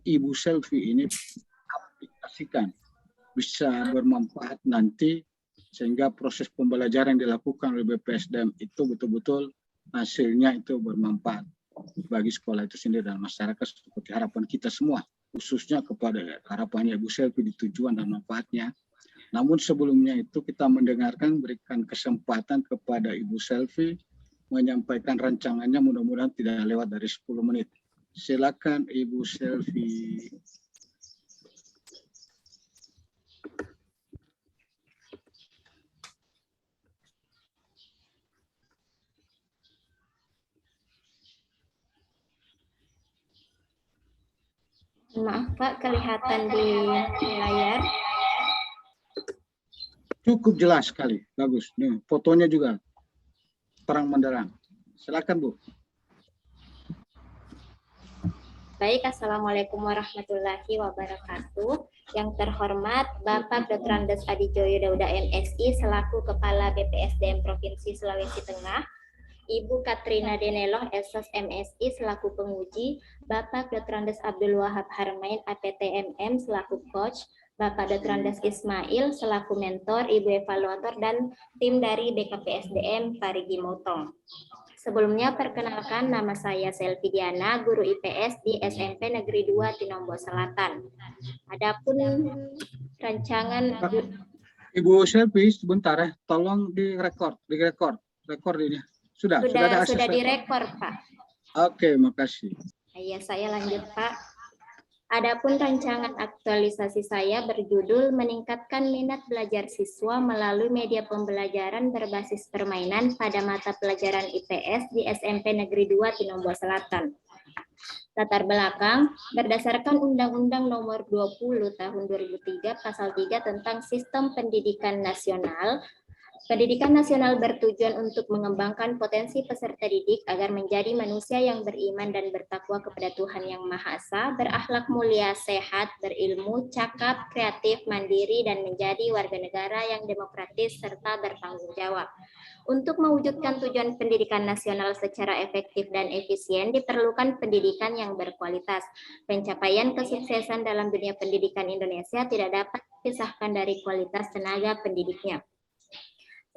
Ibu Selfie ini aplikasikan bisa bermanfaat nanti, sehingga proses pembelajaran yang dilakukan oleh BPSDM itu betul-betul hasilnya itu bermanfaat bagi sekolah itu sendiri dan masyarakat, seperti harapan kita semua, khususnya kepada harapannya Ibu Selfie di tujuan dan manfaatnya. Namun sebelumnya itu kita mendengarkan, berikan kesempatan kepada Ibu Selfie menyampaikan rancangannya, mudah-mudahan tidak lewat dari 10 menit. Silakan Ibu Selfie. Maaf Pak, kelihatan di layar. Cukup jelas sekali, bagus. Nih, fotonya juga terang benderang. Silakan Bu. Baik, Assalamualaikum warahmatullahi wabarakatuh. Yang terhormat Bapak Dr. Andes Adijoyo Dauda MSI selaku Kepala BPSDM Provinsi Sulawesi Tengah, Ibu Katrina Deneloh SS MSI selaku penguji, Bapak Dr. Andes Abdul Wahab Harmain APTMM selaku coach, Bapak Dr. Andes Ismail selaku mentor, Ibu evaluator, dan tim dari BKPSDM Parigi Motong. Sebelumnya perkenalkan, nama saya Selvi Diana, guru IPS di SMP Negeri 2 Tinombo Selatan. Adapun rancangan Ibu Selvi sebentar ya, tolong direkord ini. Sudah ada akses. Sudah direkor, Pak. Oke, makasih. Iya, saya lanjut, Pak. Adapun rancangan aktualisasi saya berjudul Meningkatkan Minat Belajar Siswa Melalui Media Pembelajaran Berbasis Permainan pada Mata Pelajaran IPS di SMP Negeri 2 Tinombo Selatan. Latar belakang, berdasarkan Undang-Undang Nomor 20 Tahun 2003 Pasal 3 tentang Sistem Pendidikan Nasional, pendidikan nasional bertujuan untuk mengembangkan potensi peserta didik agar menjadi manusia yang beriman dan bertakwa kepada Tuhan Yang Maha Esa, berakhlak mulia, sehat, berilmu, cakap, kreatif, mandiri, dan menjadi warga negara yang demokratis serta bertanggung jawab. Untuk mewujudkan tujuan pendidikan nasional secara efektif dan efisien, diperlukan pendidikan yang berkualitas. Pencapaian kesuksesan dalam dunia pendidikan Indonesia tidak dapat dipisahkan dari kualitas tenaga pendidiknya.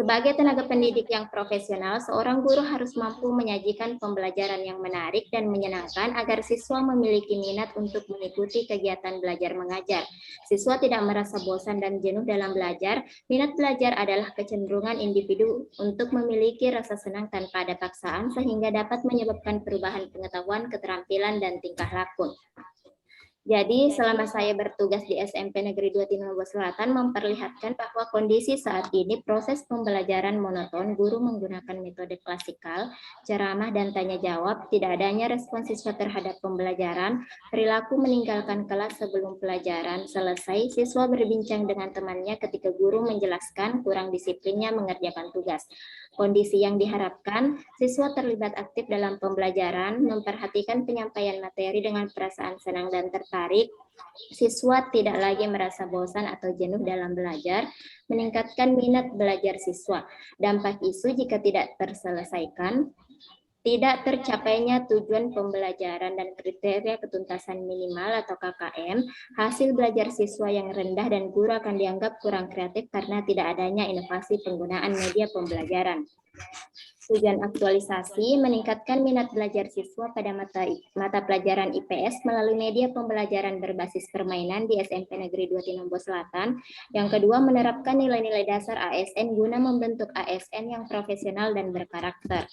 Sebagai tenaga pendidik yang profesional, seorang guru harus mampu menyajikan pembelajaran yang menarik dan menyenangkan agar siswa memiliki minat untuk mengikuti kegiatan belajar mengajar. Siswa tidak merasa bosan dan jenuh dalam belajar. Minat belajar adalah kecenderungan individu untuk memiliki rasa senang tanpa ada paksaan, sehingga dapat menyebabkan perubahan pengetahuan, keterampilan, dan tingkah laku. Jadi selama saya bertugas di SMP Negeri 2 Tinombo Selatan memperlihatkan bahwa kondisi saat ini proses pembelajaran monoton, guru menggunakan metode klasikal, ceramah dan tanya jawab, tidak adanya respon siswa terhadap pembelajaran, perilaku meninggalkan kelas sebelum pelajaran selesai, siswa berbincang dengan temannya ketika guru menjelaskan, kurang disiplinnya mengerjakan tugas. Kondisi yang diharapkan, siswa terlibat aktif dalam pembelajaran, memperhatikan penyampaian materi dengan perasaan senang dan tertarik, siswa tidak lagi merasa bosan atau jenuh dalam belajar, meningkatkan minat belajar siswa. Dampak isu jika tidak terselesaikan, tidak tercapainya tujuan pembelajaran dan kriteria ketuntasan minimal atau KKM, hasil belajar siswa yang rendah dan guru akan dianggap kurang kreatif karena tidak adanya inovasi penggunaan media pembelajaran. Tujuan aktualisasi, meningkatkan minat belajar siswa pada mata pelajaran IPS melalui media pembelajaran berbasis permainan di SMP Negeri 2 Tinombo Selatan. Yang kedua, menerapkan nilai-nilai dasar ASN guna membentuk ASN yang profesional dan berkarakter.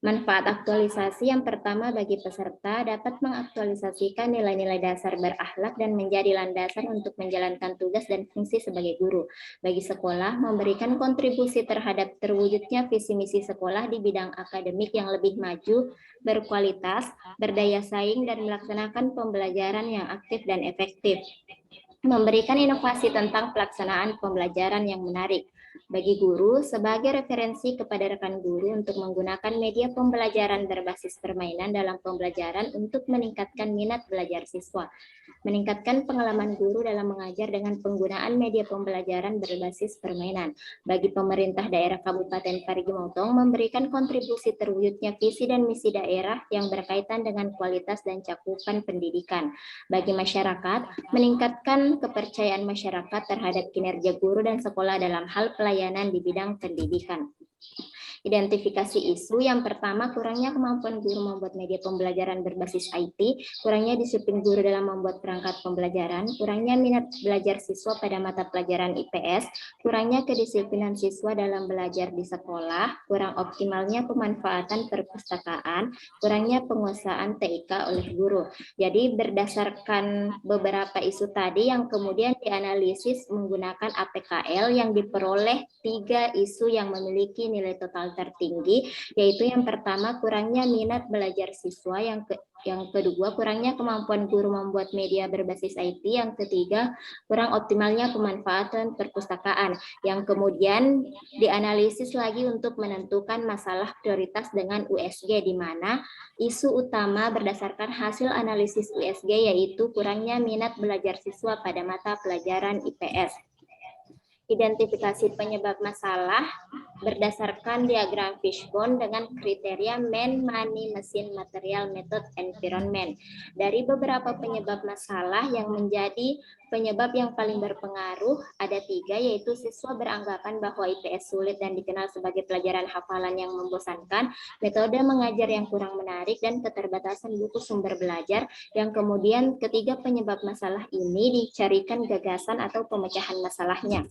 Manfaat aktualisasi yang pertama bagi peserta dapat mengaktualisasikan nilai-nilai dasar berakhlak dan menjadi landasan untuk menjalankan tugas dan fungsi sebagai guru. Bagi sekolah, memberikan kontribusi terhadap terwujudnya visi misi sekolah di bidang akademik yang lebih maju, berkualitas, berdaya saing, dan melaksanakan pembelajaran yang aktif dan efektif. Memberikan inovasi tentang pelaksanaan pembelajaran yang menarik. bagi guru sebagai referensi kepada rekan guru untuk menggunakan media pembelajaran berbasis permainan dalam pembelajaran untuk meningkatkan minat belajar siswa, meningkatkan pengalaman guru dalam mengajar dengan penggunaan media pembelajaran berbasis permainan. Bagi pemerintah daerah Kabupaten Parigi Motong memberikan kontribusi terwujudnya visi dan misi daerah yang berkaitan dengan kualitas dan cakupan pendidikan. Bagi masyarakat, meningkatkan kepercayaan masyarakat terhadap kinerja guru dan sekolah dalam hal pelayanan di bidang pendidikan. Identifikasi isu yang pertama, kurangnya kemampuan guru membuat media pembelajaran berbasis IT, kurangnya disiplin guru dalam membuat perangkat pembelajaran, kurangnya minat belajar siswa pada mata pelajaran IPS, kurangnya kedisiplinan siswa dalam belajar di sekolah, kurang optimalnya pemanfaatan perpustakaan, kurangnya penguasaan TIK oleh guru. Jadi berdasarkan beberapa isu tadi yang kemudian dianalisis menggunakan APKL yang diperoleh 3 isu yang memiliki nilai total tertinggi, yaitu yang pertama kurangnya minat belajar siswa, yang kedua kurangnya kemampuan guru membuat media berbasis IT, yang ketiga kurang optimalnya pemanfaatan perpustakaan, yang kemudian dianalisis lagi untuk menentukan masalah prioritas dengan USG, di mana isu utama berdasarkan hasil analisis USG yaitu kurangnya minat belajar siswa pada mata pelajaran IPS. Identifikasi penyebab masalah berdasarkan diagram fishbone dengan kriteria man, money, mesin, material, method, environment. Dari beberapa penyebab masalah yang menjadi penyebab yang paling berpengaruh ada 3, yaitu siswa beranggapan bahwa IPS sulit dan dikenal sebagai pelajaran hafalan yang membosankan, metode mengajar yang kurang menarik, dan keterbatasan buku sumber belajar. Yang kemudian ketiga penyebab masalah ini dicarikan gagasan atau pemecahan masalahnya.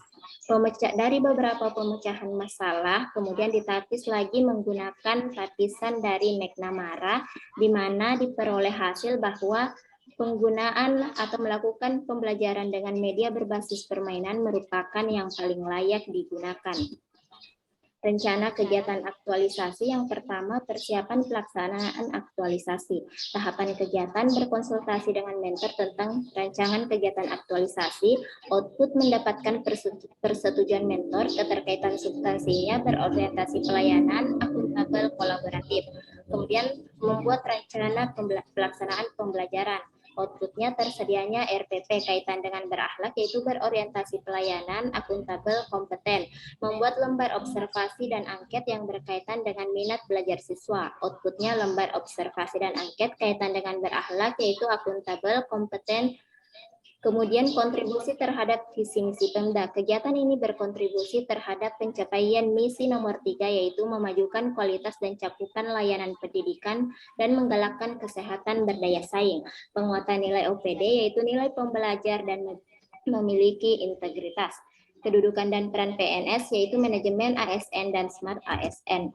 Dari beberapa pemecahan masalah kemudian ditapis lagi menggunakan tapisan dari McNamara, di mana diperoleh hasil bahwa penggunaan atau melakukan pembelajaran dengan media berbasis permainan merupakan yang paling layak digunakan. Rencana kegiatan aktualisasi yang pertama, persiapan pelaksanaan aktualisasi. Tahapan kegiatan berkonsultasi dengan mentor tentang rancangan kegiatan aktualisasi, output mendapatkan persetujuan mentor, keterkaitan substansinya berorientasi pelayanan, akuntabel, kolaboratif. Kemudian membuat rencana pelaksanaan pembelajaran. Outputnya tersedianya RPP kaitan dengan berakhlak, yaitu berorientasi pelayanan, akuntabel, kompeten. Membuat lembar observasi dan angket yang berkaitan dengan minat belajar siswa. Outputnya lembar observasi dan angket kaitan dengan berakhlak, yaitu akuntabel, kompeten. Kemudian kontribusi terhadap visi misi Pemda. Kegiatan ini berkontribusi terhadap pencapaian misi nomor 3, yaitu memajukan kualitas dan cakupan layanan pendidikan dan menggalakkan kesehatan berdaya saing. Penguatan nilai OPD, yaitu nilai pembelajar dan memiliki integritas. Kedudukan dan peran PNS, yaitu manajemen ASN dan smart ASN.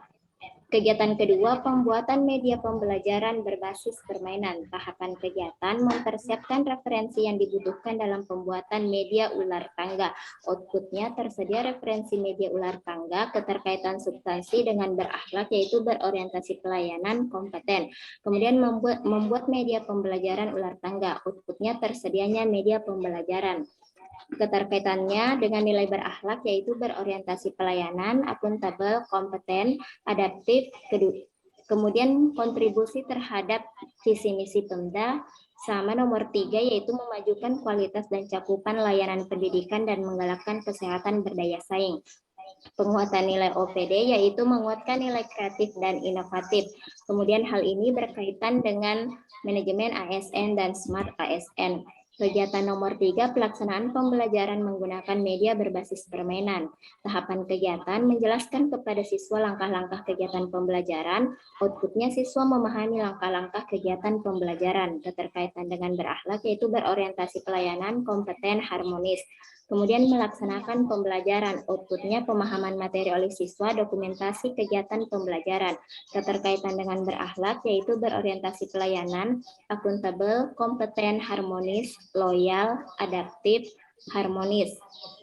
Kegiatan kedua, pembuatan media pembelajaran berbasis permainan. Tahapan kegiatan mempersiapkan referensi yang dibutuhkan dalam pembuatan media ular tangga. Outputnya tersedia referensi media ular tangga, keterkaitan substansi dengan berakhlak, yaitu berorientasi pelayanan, kompeten. Kemudian membuat media pembelajaran ular tangga. Outputnya tersedianya media pembelajaran. Keterkaitannya dengan nilai berakhlak, yaitu berorientasi pelayanan, akuntabel, kompeten, adaptif. Kemudian kontribusi terhadap visi misi Pemda sama nomor 3, yaitu memajukan kualitas dan cakupan layanan pendidikan dan menggalakkan kesehatan berdaya saing. Penguatan nilai OPD, yaitu menguatkan nilai kreatif dan inovatif. Kemudian hal ini berkaitan dengan manajemen ASN dan smart ASN. Kegiatan nomor 3, pelaksanaan pembelajaran menggunakan media berbasis permainan. Tahapan kegiatan menjelaskan kepada siswa langkah-langkah kegiatan pembelajaran. Outputnya siswa memahami langkah-langkah kegiatan pembelajaran. Keterkaitan dengan berakhlak, yaitu berorientasi pelayanan, kompeten, harmonis. Kemudian melaksanakan pembelajaran. Outputnya pemahaman materi oleh siswa, dokumentasi kegiatan pembelajaran. Keterkaitan dengan berakhlak, yaitu berorientasi pelayanan, akuntabel, kompeten, harmonis, loyal, adaptif, harmonis.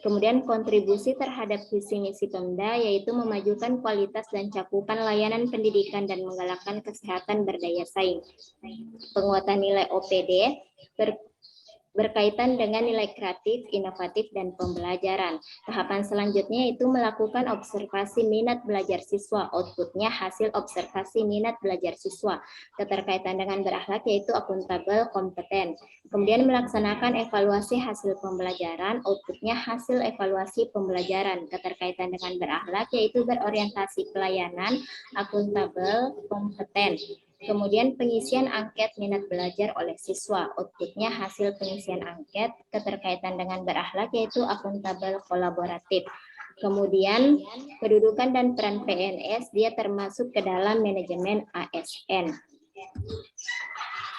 Kemudian kontribusi terhadap visi misi Pemda, yaitu memajukan kualitas dan cakupan layanan pendidikan dan menggalakkan kesehatan berdaya saing. Penguatan nilai OPD berkaitan dengan nilai kreatif, inovatif, dan pembelajaran. Tahapan selanjutnya itu melakukan observasi minat belajar siswa, outputnya hasil observasi minat belajar siswa. Keterkaitan dengan berakhlak yaitu akuntabel, kompeten. Kemudian melaksanakan evaluasi hasil pembelajaran, outputnya hasil evaluasi pembelajaran. Keterkaitan dengan berakhlak yaitu berorientasi pelayanan, akuntabel, kompeten. Kemudian pengisian angket minat belajar oleh siswa, outputnya hasil pengisian angket. Keterkaitan dengan berakhlak yaitu akuntabel, kolaboratif. Kemudian kedudukan dan peran PNS dia termasuk ke dalam manajemen ASN.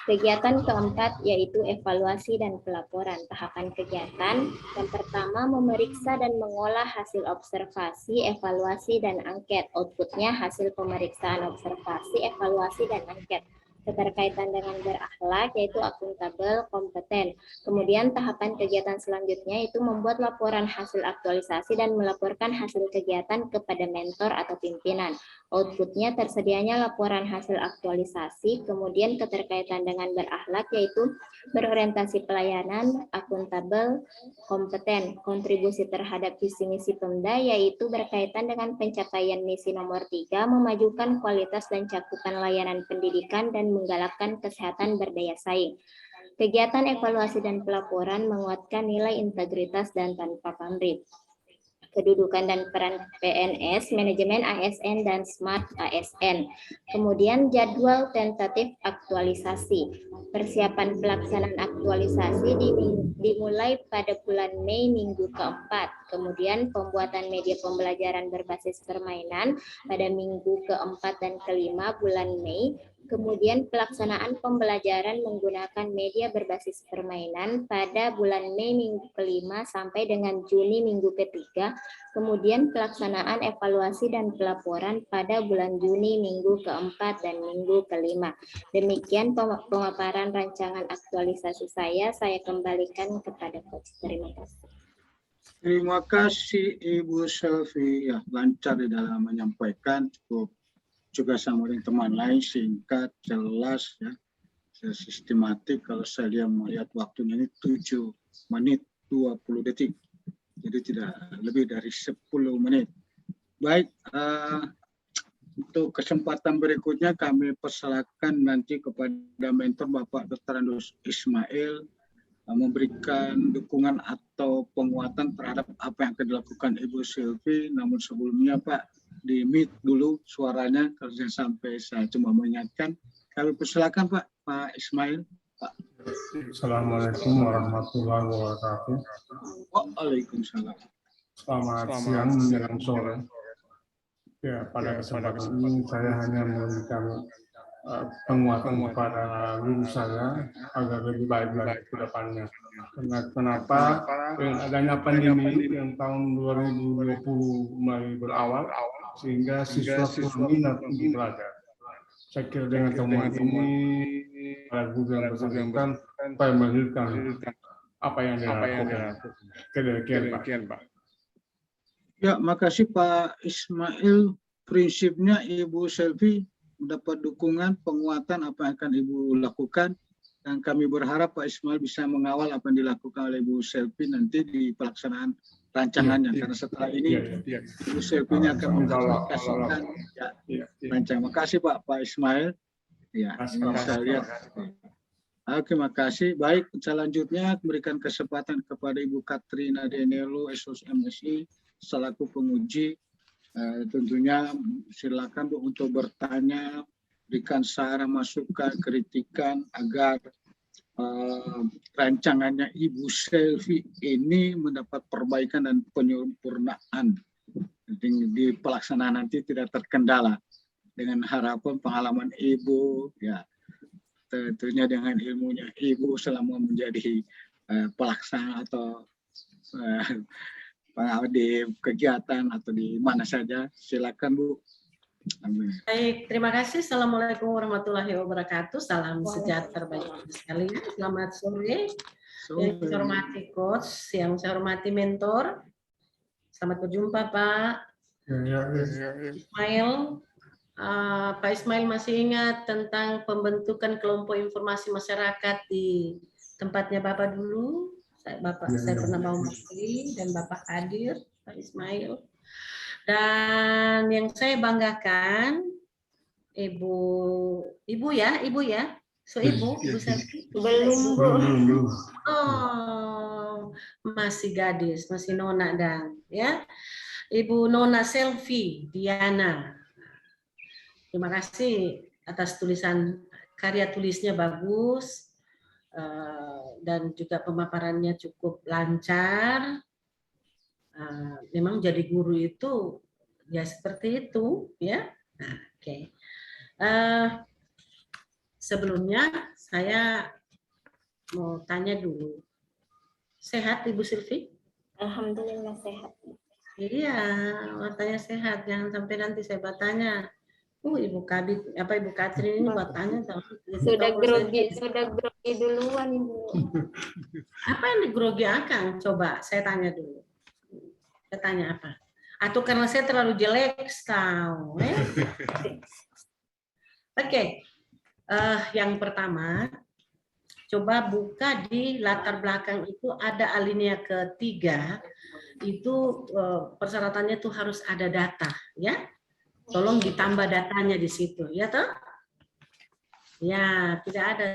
Kegiatan keempat yaitu evaluasi dan pelaporan. Tahapan kegiatan yang pertama memeriksa dan mengolah hasil observasi, evaluasi, dan angket. Outputnya hasil pemeriksaan, observasi, evaluasi, dan angket. Keterkaitan dengan berakhlak yaitu akuntabel, kompeten. Kemudian tahapan kegiatan selanjutnya itu membuat laporan hasil aktualisasi dan melaporkan hasil kegiatan kepada mentor atau pimpinan. Outputnya tersedianya laporan hasil aktualisasi, kemudian keterkaitan dengan berakhlak yaitu berorientasi pelayanan, akuntabel, kompeten. Kontribusi terhadap visi misi Pemda yaitu berkaitan dengan pencapaian misi nomor 3, memajukan kualitas dan cakupan layanan pendidikan dan menggalakkan kesehatan berdaya saing. Kegiatan evaluasi dan pelaporan menguatkan nilai integritas dan tanpa pamrih. Kedudukan dan peran PNS, manajemen ASN, dan smart ASN. Kemudian jadwal tentatif aktualisasi. Persiapan pelaksanaan aktualisasi dimulai pada bulan Mei minggu keempat. Kemudian pembuatan media pembelajaran berbasis permainan pada minggu keempat dan kelima bulan Mei. Kemudian pelaksanaan pembelajaran menggunakan media berbasis permainan pada bulan Mei minggu kelima sampai dengan Juni minggu ketiga. Kemudian pelaksanaan evaluasi dan pelaporan pada bulan Juni minggu keempat dan minggu kelima. Demikian pemaparan rancangan aktualisasi saya kembalikan kepada Coach. Terima kasih. Terima kasih Ibu Selvi, ya lancar di dalam menyampaikan, cukup juga sama dengan teman lain, singkat, jelas, ya, sistematik. Kalau saya melihat waktunya ini 7 menit 20 detik, jadi tidak lebih dari 10 menit. Baik, untuk kesempatan berikutnya kami persilakan nanti kepada mentor Bapak Dr. Andus Ismail memberikan dukungan atau penguatan terhadap apa yang akan dilakukan Ibu Selvi. Namun sebelumnya Pak, di mute dulu suaranya, kalau sampai saya cuma mengingatkan. Kami persilakan Pak Ismail. Pak. Assalamualaikum warahmatullahi wabarakatuh. Waalaikumsalam. Selamat siang menjelang sore. Ya, pada kesempatan ini saya hanya memberikan penguatan kepada guru saya agar lebih baik lagi ke depannya. Kenapa? Dengan adanya pandemi yang tahun 2020 mulai berawal, sehingga siswa kurang minat untuk belajar. Saya kira dengan temuan ini, para guru yang bersangkutan supaya melahirkan apa yang dilakukan. Demikian, Pak. Ya, makasih Pak Ismail. Prinsipnya Ibu Selvi mendapat dukungan, penguatan apa yang akan Ibu lakukan, dan kami berharap Pak Ismail bisa mengawal apa yang dilakukan oleh Ibu Selvi nanti di pelaksanaan rancangannya, karena setelah ini Ibu Selvi ini akan mengaplikasikan rancangan. Makasih Pak Ismail. Ya, saya lihat. Oke, makasih. Baik, selanjutnya berikan kesempatan kepada Ibu Katrina Denelo, SOSMSI, selaku penguji. Tentunya silakan Bu untuk bertanya, berikan saran, masukan, kritikan agar rancangannya Ibu Selvi ini mendapat perbaikan dan penyempurnaan di pelaksanaan nanti tidak terkendala, dengan harapan pengalaman Ibu, ya tentunya dengan ilmunya Ibu selama menjadi pelaksana atau di kegiatan atau di mana saja. Silakan Bu. Amin. Baik, terima kasih. Assalamualaikum warahmatullahi wabarakatuh. Salam sejahtera bagi kita sekalian. Selamat sore. Yang saya hormati Coach, yang saya hormati mentor. Selamat berjumpa Pak Ismail. Pak Ismail masih ingat tentang pembentukan kelompok informasi masyarakat di tempatnya Bapak dulu. Saya pernah bawa Menteri dan Bapak hadir, Pak Ismail. Dan yang saya banggakan, Ibu ya. So Ibu Selvi. Belum, Bu. Oh, masih gadis, masih nona dan ya. Ibu Nona Selvi Diana. Terima kasih atas karya tulisnya bagus dan juga pemaparannya cukup lancar. Memang jadi guru itu ya seperti itu ya. Nah, oke. Sebelumnya saya mau tanya dulu. Sehat Ibu Silvi? Alhamdulillah sehat. Iya, matanya sehat. Jangan sampai nanti saya bertanya. Ibu Katrin ini bertanya. Sudah grogi duluan, Ibu. Apa yang digrogi Akang? Coba saya tanya dulu. Saya tanya apa? Atau karena saya terlalu jelek tahu? Oke. Yang pertama, coba buka di latar belakang itu ada alinea ketiga, itu persyaratannya tuh harus ada data, ya. Tolong ditambah datanya di situ, ya toh? Ya, tidak ada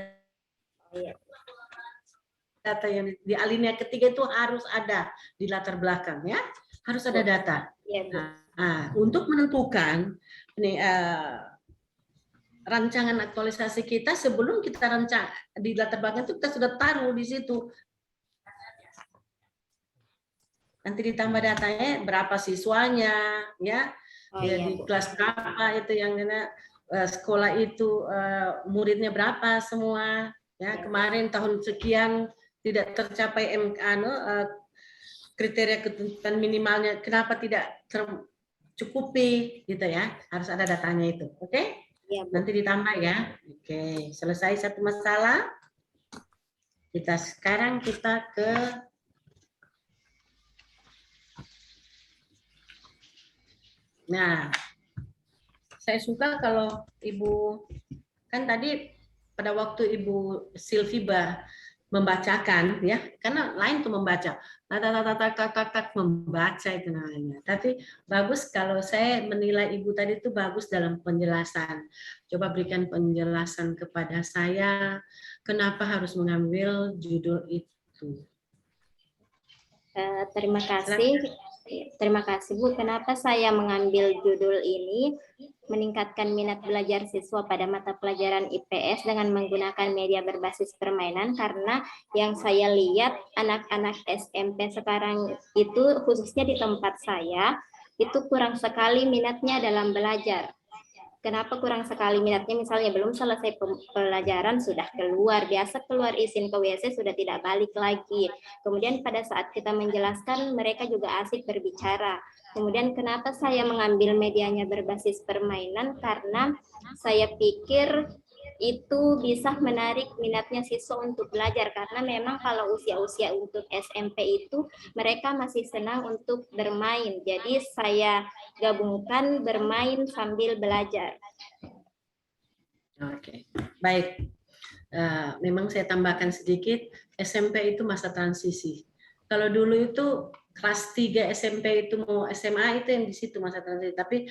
data yang di alinea ketiga itu harus ada di latar belakang, ya. Harus ada data. Nah, untuk menentukan ini rancangan aktualisasi kita sebelum kita rancang di latar belakang itu kita sudah taruh di situ. Nanti ditambah datanya berapa siswanya, ya, di kelas berapa itu yang sekolah itu muridnya berapa semua, ya. Kemarin tahun sekian tidak tercapai kriteria ketentuan minimalnya, kenapa tidak tercukupi, gitu ya. Harus ada datanya itu, oke? Ya, nanti ditambah ya. Oke, selesai satu masalah. Sekarang kita ke saya suka kalau Ibu kan tadi pada waktu Ibu Silvi membacakan, ya, karena lain tuh membaca, membaca itu namanya. Tapi bagus kalau saya menilai Ibu tadi itu bagus dalam penjelasan. Coba berikan penjelasan kepada saya, kenapa harus mengambil judul itu. Terima kasih Bu. Kenapa saya mengambil judul ini? Meningkatkan minat belajar siswa pada mata pelajaran IPS dengan menggunakan media berbasis permainan, karena yang saya lihat anak-anak SMP sekarang itu, khususnya di tempat saya, itu kurang sekali minatnya dalam belajar. Kenapa kurang sekali minatnya? Misalnya belum selesai pelajaran sudah keluar, biasa keluar izin ke WC sudah tidak balik lagi. Kemudian pada saat kita menjelaskan mereka juga asik berbicara. Kemudian kenapa saya mengambil medianya berbasis permainan? Karena saya pikir itu bisa menarik minatnya siswa untuk belajar, karena memang kalau usia-usia untuk SMP itu mereka masih senang untuk bermain. Jadi saya gabungkan bermain sambil belajar. Oke, baik. Memang saya tambahkan sedikit, SMP itu masa transisi. Kalau dulu itu kelas 3 SMP itu mau SMA itu yang di situ masa transisi, tapi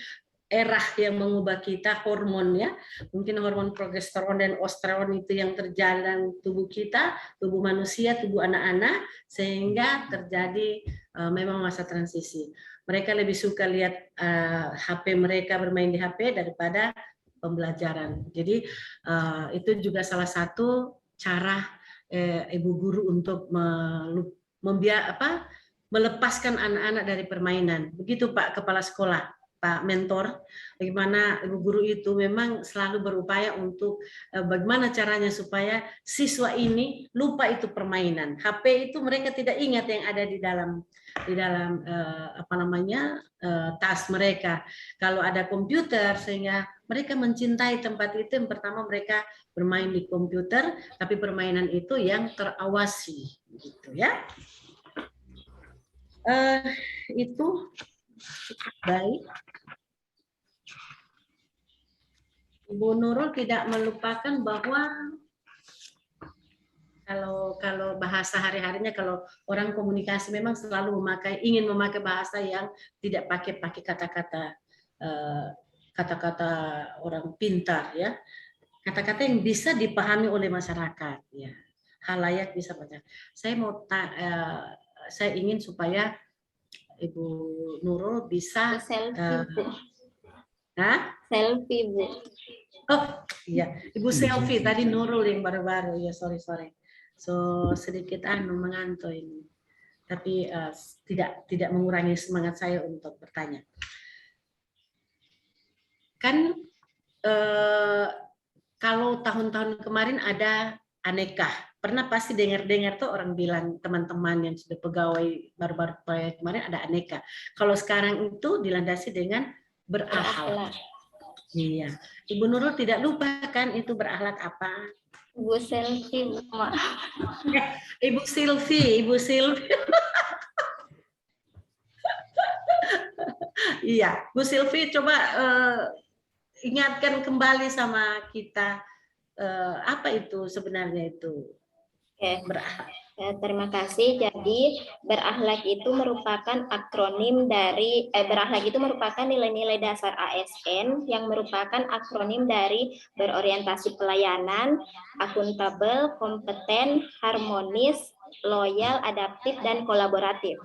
era yang mengubah kita, hormon, ya, mungkin hormon progesteron dan osteron itu yang terjadi dalam tubuh kita, tubuh manusia, tubuh anak-anak, sehingga terjadi memang masa transisi. Mereka lebih suka lihat HP mereka, bermain di HP daripada pembelajaran. Jadi itu juga salah satu cara ibu guru untuk melepaskan anak-anak dari permainan. Begitu Pak Kepala Sekolah, Pak Mentor, bagaimana ibu guru itu memang selalu berupaya untuk bagaimana caranya supaya siswa ini lupa itu permainan. HP itu mereka tidak ingat yang ada di dalam tas mereka. Kalau ada komputer, sehingga mereka mencintai tempat itu. Yang pertama mereka bermain di komputer, tapi permainan itu yang terawasi, gitu ya. Itu baik. Ibu Nurul tidak melupakan bahwa Kalau bahasa hari-harinya, kalau orang komunikasi memang selalu ingin memakai bahasa yang tidak pakai kata-kata kata-kata orang pintar, ya, kata-kata yang bisa dipahami oleh masyarakat, ya, halayak bisa baca. Saya ingin supaya Ibu Nurul bisa Selfie, Bu. Selfie, Bu. Oh iya, Ibu selfie tadi Nurul yang baru-baru, ya, sorry. So sedikit mengantuk ini, tapi tidak mengurangi semangat saya untuk bertanya. Kan kalau tahun-tahun kemarin ada aneka, pernah pasti dengar tuh orang bilang, teman-teman yang sudah pegawai baru-baru kemarin ada aneka. Kalau sekarang itu dilandasi dengan berakhlak. Iya, Ibu Nurul tidak lupa kan itu berakhlak apa? Ibu selfie, Mak. Ibu Silvi. Iya, Bu Silvi, coba ingatkan kembali sama kita apa itu sebenarnya itu berakhlak. Terima kasih. Jadi berakhlak itu merupakan akronim dari berakhlak itu merupakan nilai-nilai dasar ASN yang merupakan akronim dari berorientasi pelayanan, akuntabel, kompeten, harmonis, loyal, adaptif, dan kolaboratif.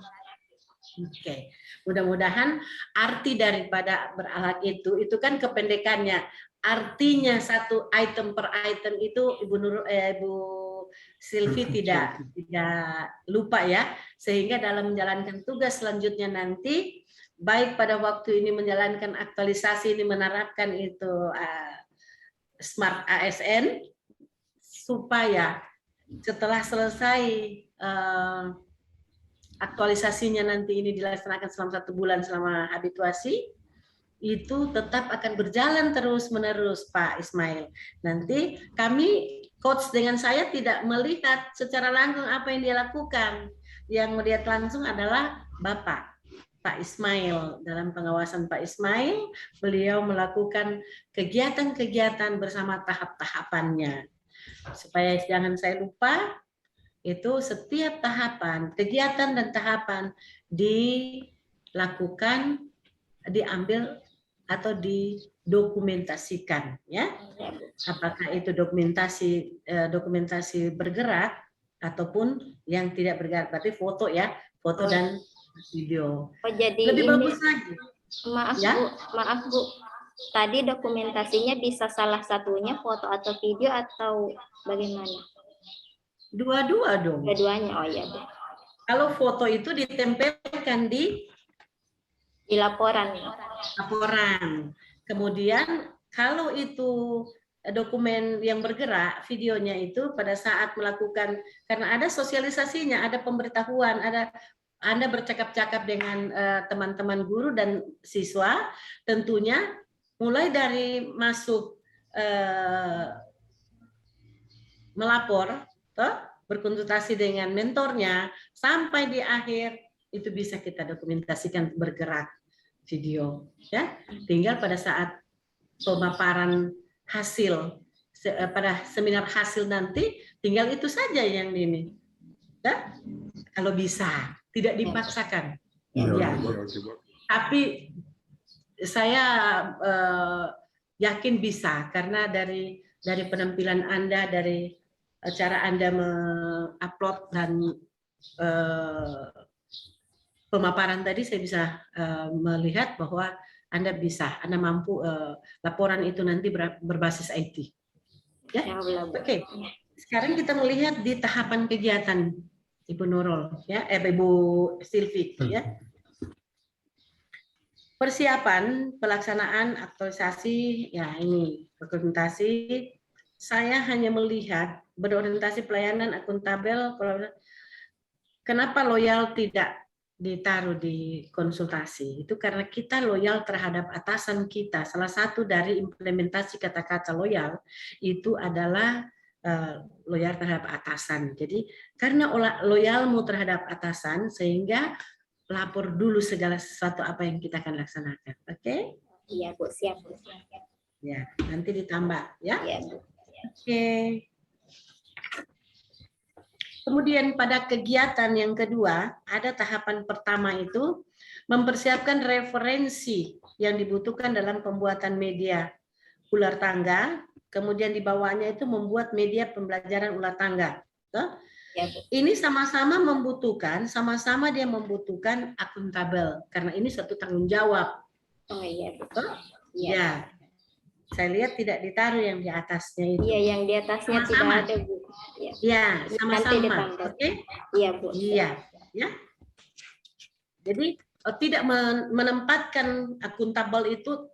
Oke. Mudah-mudahan arti daripada berakhlak itu kan kependekannya. Artinya satu item per item itu Ibu Silvi tidak lupa, ya, sehingga dalam menjalankan tugas selanjutnya nanti, baik pada waktu ini menjalankan aktualisasi ini menerapkan itu Smart ASN, supaya setelah selesai aktualisasinya nanti ini dilaksanakan selama 1 bulan selama habituasi, itu tetap akan berjalan terus-menerus, Pak Ismail. Nanti kami coach dengan saya tidak melihat secara langsung apa yang dia lakukan. Yang melihat langsung adalah Bapak, Pak Ismail. Dalam pengawasan Pak Ismail, beliau melakukan kegiatan-kegiatan bersama tahap-tahapannya. Supaya jangan saya lupa, itu setiap tahapan, kegiatan dan tahapan dilakukan, diambil atau didokumentasikan, ya. Apakah itu dokumentasi bergerak ataupun yang tidak bergerak, berarti foto, ya, foto dan video. Jadi lebih ini, bagus lagi. Maaf Bu. Tadi dokumentasinya bisa salah satunya foto atau video atau bagaimana? Dua-dua dong. Dua-duanya, oh ya Bu. Kalau foto itu ditempelkan di laporan. Kemudian kalau itu dokumen yang bergerak, videonya itu pada saat melakukan, karena ada sosialisasinya, ada pemberitahuan, ada Anda bercakap-cakap dengan teman-teman guru dan siswa, tentunya mulai dari masuk melapor, berkonsultasi dengan mentornya, sampai di akhir itu bisa kita dokumentasikan bergerak video, ya. Tinggal pada saat pemaparan hasil pada seminar hasil nanti, tinggal itu saja yang ini, ya. Kalau bisa, tidak dipaksakan, ya. Tapi saya yakin bisa, karena dari penampilan Anda, dari cara Anda mengupload dan pemaparan tadi, saya bisa melihat bahwa Anda bisa, Anda mampu laporan itu nanti berbasis IT. Ya, oke. Sekarang kita melihat di tahapan kegiatan Ibu Nurul, ya, Ibu Silvi, ya. Persiapan pelaksanaan aktualisasi, ya ini dokumentasi. Saya hanya melihat berorientasi pelayanan akuntabel. Kenapa loyal tidak ditaruh di konsultasi? Itu karena kita loyal terhadap atasan kita. Salah satu dari implementasi kata-kata loyal itu adalah loyal terhadap atasan. Jadi karena loyalmu terhadap atasan, sehingga lapor dulu segala sesuatu apa yang kita akan laksanakan. Oke? Iya Bu, siap Bu. Ya, nanti ditambah, ya. Iya Bu. Oke. Kemudian pada kegiatan yang kedua, ada tahapan pertama itu mempersiapkan referensi yang dibutuhkan dalam pembuatan media ular tangga, kemudian di bawahnya itu membuat media pembelajaran ular tangga. Ya, Bu. Ini sama-sama dia membutuhkan akuntabel, karena ini satu tanggung jawab. Oh iya, Bu. Iya. Ya, saya lihat tidak ditaruh yang di atasnya itu. Iya, yang di atasnya Sama-sama. tidak ada, Bu. Ya, Ya, nanti sama-sama. ditambah. Oke? Iya, Bu. Iya, ya. Jadi tidak menempatkan akuntabel itu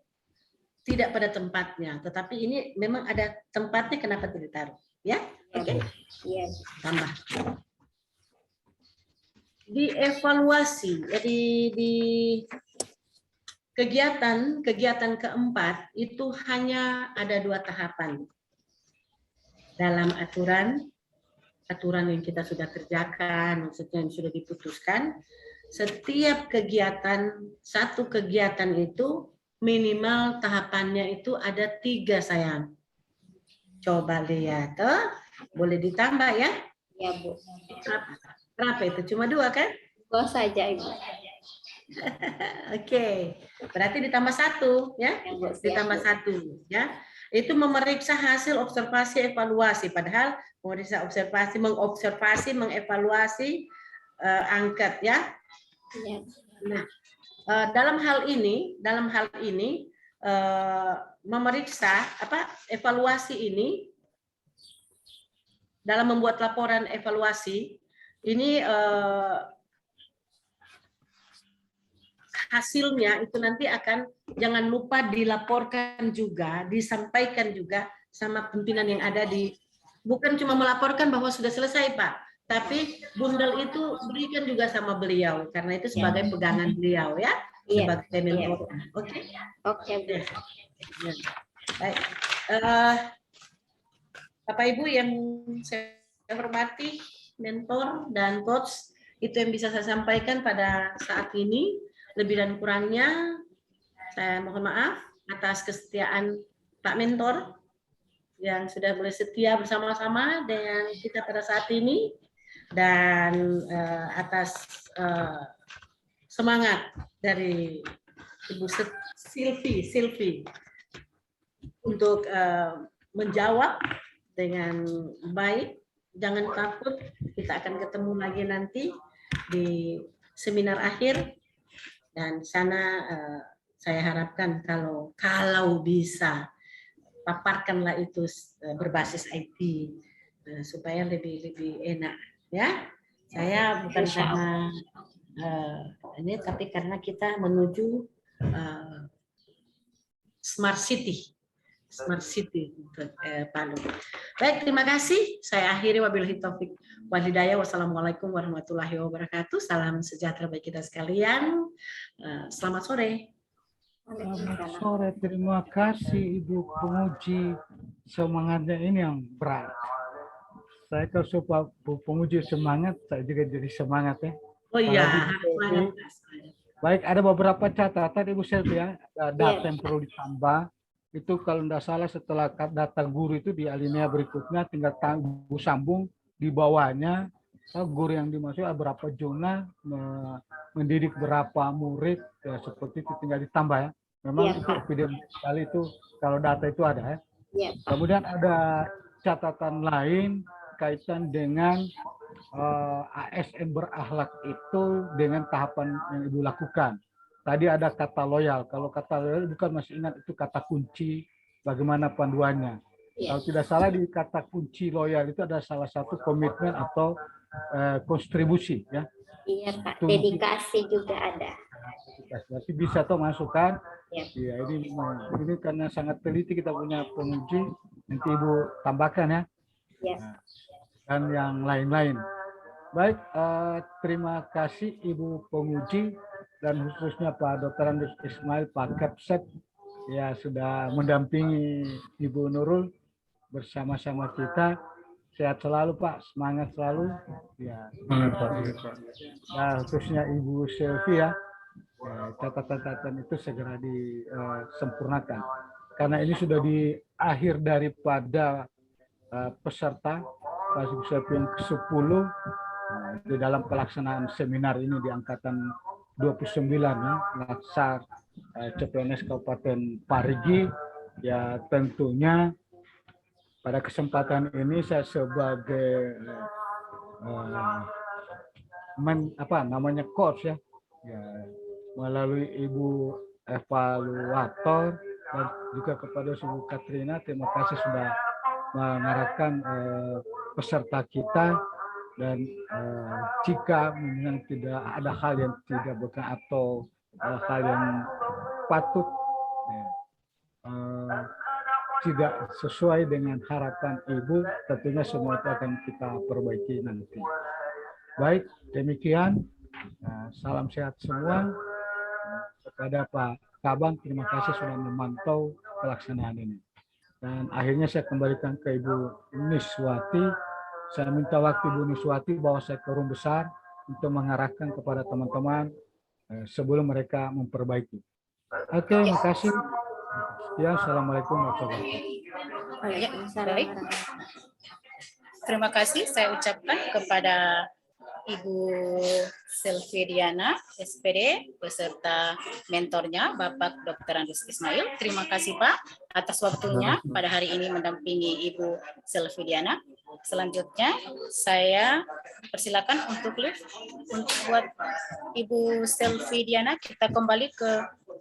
tidak pada tempatnya, tetapi ini memang ada tempatnya, kenapa tidak ditaruh? Ya, oke? Iya. Tambah. Dievaluasi, jadi di kegiatan keempat itu hanya ada 2 tahapan. Dalam aturan yang kita sudah kerjakan, maksudnya yang sudah diputuskan, setiap satu kegiatan itu minimal tahapannya itu ada 3, sayang. Coba lihat, boleh ditambah ya? Ya, Bu. Berapa itu? Cuma 2 kan? 2 saja, Ibu. Oke, berarti ditambah 1 ya? Ya, Bu. Siap, Ditambah Bu. 1 ya. Itu memeriksa hasil observasi evaluasi, padahal memeriksa mengobservasi, mengevaluasi angket ya. Ya. Nah, dalam hal ini memeriksa evaluasi ini dalam membuat laporan evaluasi ini hasilnya itu nanti akan jangan lupa dilaporkan juga, disampaikan juga sama pimpinan yang ada bukan cuma melaporkan bahwa sudah selesai, Pak, tapi bundel itu berikan juga sama beliau karena itu sebagai pegangan beliau ya, sebagai mentor. Oke. Oke, Bu. Ya. Baik. Bapak Ibu yang saya hormati, mentor dan coach, itu yang bisa saya sampaikan pada saat ini. Lebih dan kurangnya saya mohon maaf atas kesetiaan Pak Mentor yang sudah mulai setia bersama-sama dengan kita pada saat ini, dan atas semangat dari Ibu Silvi untuk menjawab dengan baik. Jangan takut, kita akan ketemu lagi nanti di seminar akhir. Dan sana saya harapkan kalau bisa paparkanlah itu berbasis IT supaya lebih enak ya. Saya bukan karena ini, tapi karena kita menuju smart city untuk Palu. Baik, terima kasih. Saya akhiri, wabillahi taufik wal hidayah. Wassalamualaikum warahmatullahi wabarakatuh. Salam sejahtera bagi kita sekalian. Selamat sore. Selamat sore, terima kasih Ibu Penguji. Semangatnya ini yang berat. Saya kalau supaya Bu Penguji semangat, saya juga jadi semangat ya. Oh iya. Baik, ada beberapa catatan Ibu Selvi ya, data yang perlu ditambah. Itu kalau tidak salah setelah data guru itu di alinea berikutnya tinggal sambung di bawahnya guru yang dimaksud berapa jumlah, mendidik berapa murid, ya, seperti itu tinggal ditambah ya. Memang itu epidemi sekali itu kalau data itu ada ya. Kemudian ada catatan lain kaitan dengan ASN berakhlak itu dengan tahapan yang Ibu lakukan. Tadi ada kata loyal. Kalau kata loyal bukan masih ingat itu kata kunci bagaimana panduannya. Kalau tidak salah di kata kunci loyal itu ada salah satu komitmen atau kontribusi ya. Iya, Pak. Dedikasi juga ada. Berarti bisa tuh masukkan. Ya, ini karena sangat teliti kita punya penguji, nanti Ibu tambahkan ya. Dan yang lain-lain. Baik, terima kasih Ibu penguji dan khususnya Pak Dr. Andes Ismail, Pak Kapset, ya sudah mendampingi Ibu Nurul bersama-sama kita. Sehat selalu Pak, semangat selalu. Ya, khususnya Ibu Sylvia, catatan-catatan itu segera disempurnakan. Karena ini sudah di akhir daripada peserta, mahasiswa yang ke-10 di dalam pelaksanaan seminar ini di angkatan 29 ya, Laksar CPNS Kabupaten Parigi. Ya tentunya pada kesempatan ini saya sebagai coach ya, melalui Ibu evaluator dan juga kepada Ibu Katrina, terima kasih sudah mengarahkan peserta kita. Dan jika memang tidak ada hal yang tidak berkenan atau hal yang patut tidak sesuai dengan harapan Ibu, tentunya semua itu akan kita perbaiki nanti. Baik, demikian. Salam sehat semua. Kepada Pak Kabang, terima kasih sudah memantau pelaksanaan ini. Dan akhirnya saya kembalikan ke Ibu Niswati. Saya minta waktu Ibu Niswati bawa saya ke room besar untuk mengarahkan kepada teman-teman sebelum mereka memperbaiki. Oke, terima kasih. Ya, Assalamualaikum warahmatullahi wabarakatuh. Baik. Terima kasih saya ucapkan kepada Ibu Selvidiana, SPD, beserta mentornya, Bapak Dr. Andus Ismail. Terima kasih Pak atas waktunya pada hari ini mendampingi Ibu Selvidiana. Selanjutnya, saya persilakan untuk live untuk buat Ibu Selvidiana. Kita kembali ke